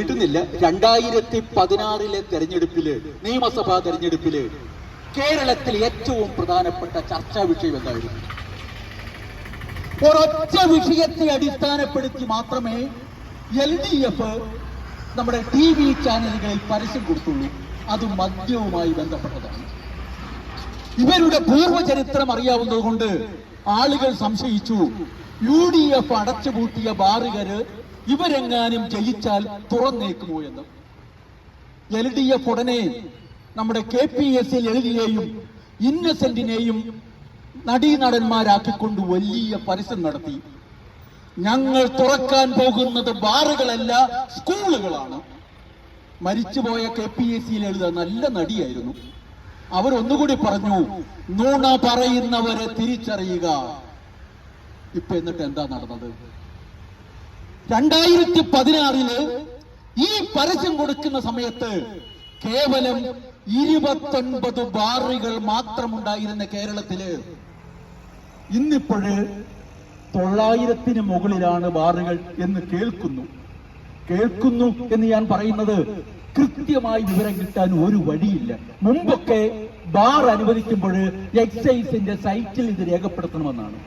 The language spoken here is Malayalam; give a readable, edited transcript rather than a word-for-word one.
കിട്ടുന്നില്ല. 2016 തെരഞ്ഞെടുപ്പില്, നിയമസഭാ തെരഞ്ഞെടുപ്പില് കേരളത്തിൽ ഏറ്റവും പ്രധാനപ്പെട്ട ചർച്ചാ വിഷയം എന്തായിരുന്നു? ഒരൊറ്റ വിഷയത്തെ അടിസ്ഥാനപ്പെടുത്തി മാത്രമേ LDF നമ്മുടെ TV ചാനലുകളിൽ പരസ്യം കൊടുത്തുള്ളൂ. അത് മദ്യവുമായി ബന്ധപ്പെട്ടതാണ്. ഇവരുടെ പൂർവ്വചരിത്രം അറിയാവുന്നത് കൊണ്ട് ആളുകൾ സംശയിച്ചു, UDF അടച്ചുപൂട്ടിയ ബാറുകാര് ഇവരെങ്ങാനും ജയിച്ചാൽ തുറന്നേക്കുമോ എന്ന്. LDF ഉടനെ നമ്മുടെ KPS ലളിതയെയും ഇന്നസെന്റിനെയും നടീനടന്മാരാക്കിക്കൊണ്ട് വലിയ പരസ്യം നടത്തി. ഞങ്ങൾ തുറക്കാൻ പോകുന്നത് ബാറുകളല്ല, സ്കൂളുകളാണ്. മരിച്ചുപോയ KPS ലളിത നല്ല നടിയായിരുന്നു. അവരൊന്നുകൂടി പറഞ്ഞു, നുണ പറയുന്നവരെ തിരിച്ചറിയുക. ഇപ്പൊ എന്നിട്ട് എന്താ നടന്നത്? 2016 ഈ പരസ്യം കൊടുക്കുന്ന സമയത്ത് കേവലം 29 ബാറുകൾ മാത്രമുണ്ടായിരുന്ന കേരളത്തില് ഇന്നിപ്പോഴ് 900-ന് മുകളിലാണ് ബാറുകൾ എന്ന് കേൾക്കുന്നു എന്ന് ഞാൻ പറയുന്നത് കൃത്യമായി വിവരം കിട്ടാൻ ഒരു വഴിയില്ല. മുമ്പൊക്കെ ബാർ അനുവദിക്കുമ്പോൾ എക്സൈസിന്റെ സൈറ്റിൽ ഇത് രേഖപ്പെടുത്തണമെന്നാണ്.